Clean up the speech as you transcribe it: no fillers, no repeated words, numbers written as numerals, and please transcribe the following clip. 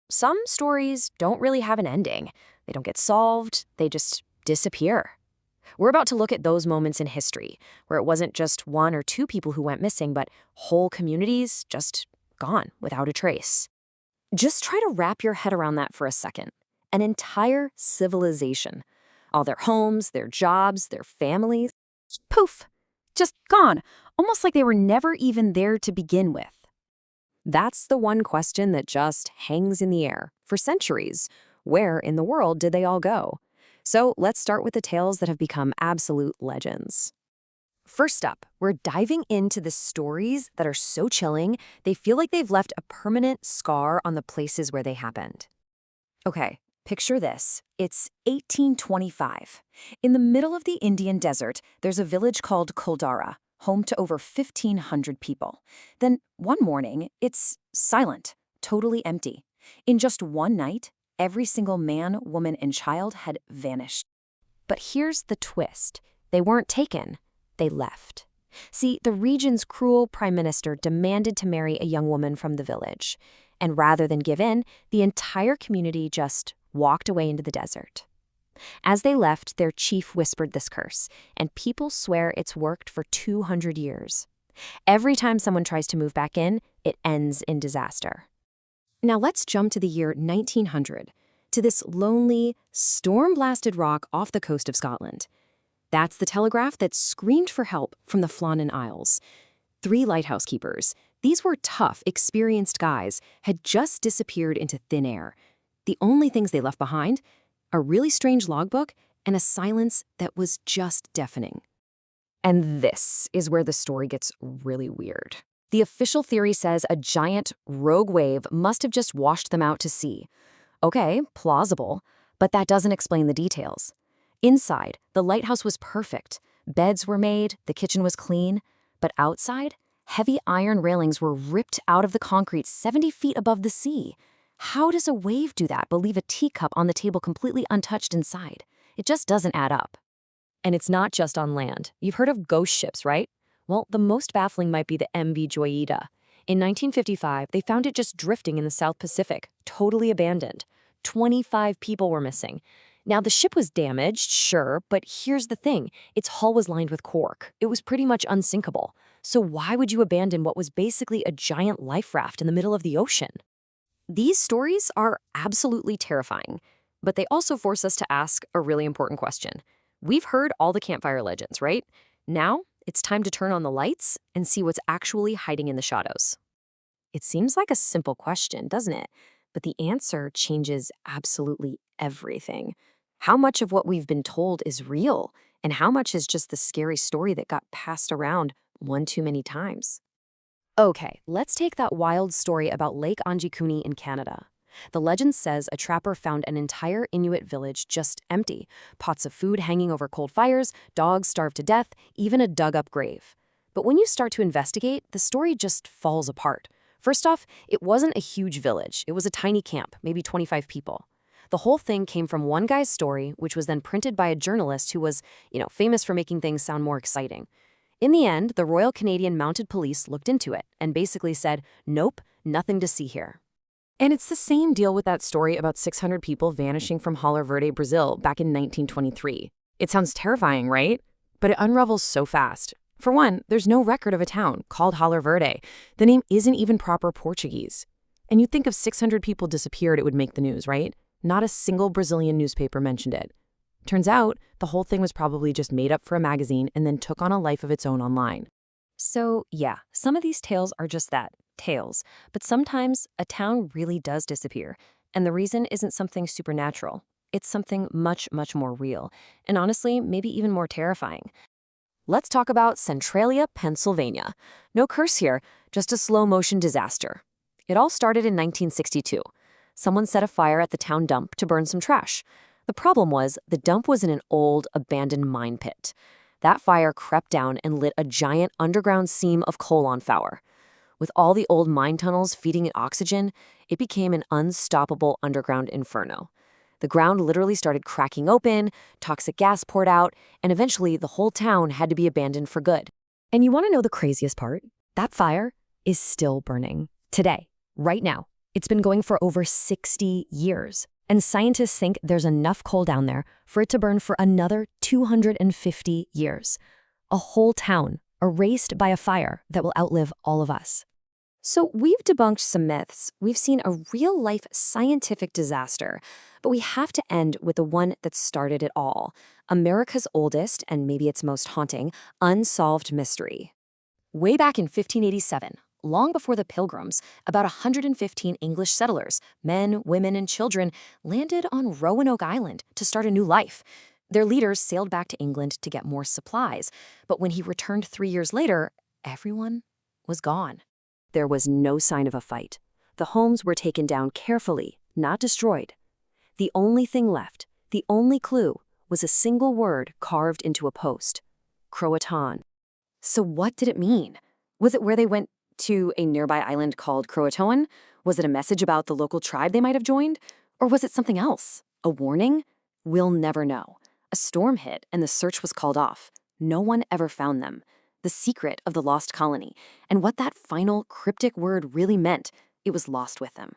some stories don't really have an ending. They don't get solved, they just disappear. We're about to look at those moments in history where it wasn't just one or two people who went missing, but whole communities just gone without a trace. Just try to wrap your head around that for a second. An entire civilization. All their homes, their jobs, their families. Poof! Just gone, almost like they were never even there to begin with. That's the one question that just hangs in the air for centuries. Where in the world did they all go? So let's start with the tales that have become absolute legends. First up, we're diving into the stories that are so chilling, they feel like they've left a permanent scar on the places where they happened. Okay, picture this. It's 1825. In the middle of the Indian desert, there's a village called Kuldara, home to over 1,500 people. Then one morning, it's silent, totally empty. In just one night, every single man, woman, and child had vanished. But here's the twist. They weren't taken. They left. See, the region's cruel prime minister demanded to marry a young woman from the village. And rather than give in, the entire community just walked away into the desert. As they left, their chief whispered this curse, and people swear it's worked for 200 years. Every time someone tries to move back in, it ends in disaster. Now let's jump to the year 1900, to this lonely, storm-blasted rock off the coast of Scotland. That's the telegraph that screamed for help from the Flannan Isles. 3 lighthouse keepers, these were tough, experienced guys, had just disappeared into thin air. The only things they left behind? A really strange logbook and a silence that was just deafening. And this is where the story gets really weird. The official theory says a giant, rogue wave must have just washed them out to sea. Okay, plausible, but that doesn't explain the details. Inside, the lighthouse was perfect. Beds were made, the kitchen was clean. But outside, heavy iron railings were ripped out of the concrete 70 feet above the sea. How does a wave do that but leave a teacup on the table completely untouched inside? It just doesn't add up. And it's not just on land. You've heard of ghost ships, right? Well, the most baffling might be the MV Joyita. In 1955, they found it just drifting in the South Pacific, totally abandoned. 25 people were missing. Now, the ship was damaged, sure, but here's the thing. Its hull was lined with cork. It was pretty much unsinkable. So why would you abandon what was basically a giant life raft in the middle of the ocean? These stories are absolutely terrifying, but they also force us to ask a really important question. We've heard all the campfire legends, right? Now, it's time to turn on the lights and see what's actually hiding in the shadows. It seems like a simple question, doesn't it? But the answer changes absolutely everything. How much of what we've been told is real, and how much is just the scary story that got passed around one too many times? Okay, let's take that wild story about Lake Anjikuni in Canada. The legend says a trapper found an entire Inuit village just empty, pots of food hanging over cold fires, dogs starved to death, even a dug-up grave. But when you start to investigate, the story just falls apart. First off, it wasn't a huge village. It was a tiny camp, maybe 25 people. The whole thing came from one guy's story, which was then printed by a journalist who was, famous for making things sound more exciting. In the end, the Royal Canadian Mounted Police looked into it and basically said, nope, nothing to see here. And it's the same deal with that story about 600 people vanishing from Halo Verde, Brazil back in 1923. It sounds terrifying, right? But it unravels so fast. For one, there's no record of a town called Halo Verde. The name isn't even proper Portuguese. And you'd think if 600 people disappeared, it would make the news, right? Not a single Brazilian newspaper mentioned it. Turns out, the whole thing was probably just made up for a magazine and then took on a life of its own online. So, yeah, some of these tales are just that, tales. But sometimes a town really does disappear. And the reason isn't something supernatural. It's something much, much more real. And honestly, maybe even more terrifying. Let's talk about Centralia, Pennsylvania. No curse here, just a slow-motion disaster. It all started in 1962. Someone set a fire at the town dump to burn some trash. The problem was, the dump was in an old, abandoned mine pit. That fire crept down and lit a giant underground seam of coal on fire. With all the old mine tunnels feeding it oxygen, it became an unstoppable underground inferno. The ground literally started cracking open, toxic gas poured out, and eventually the whole town had to be abandoned for good. And you want to know the craziest part? That fire is still burning. Today, right now. It's been going for over 60 years, and scientists think there's enough coal down there for it to burn for another 250 years. A whole town erased by a fire that will outlive all of us. So we've debunked some myths. We've seen a real-life scientific disaster, but we have to end with the one that started it all, America's oldest, and maybe its most haunting, unsolved mystery. Way back in 1587, long before the Pilgrims, about 115 English settlers, men, women, and children, landed on Roanoke Island to start a new life. Their leaders sailed back to England to get more supplies, but when he returned 3 years later, everyone was gone. There was no sign of a fight. The homes were taken down carefully, not destroyed. The only thing left, the only clue, was a single word carved into a post: Croatan. So what did it mean? Was it where they went to a nearby island called Croatoan? Was it a message about the local tribe they might have joined? Or was it something else? A warning? We'll never know. A storm hit and the search was called off. No one ever found them. The secret of the lost colony, and what that final cryptic word really meant, it was lost with them.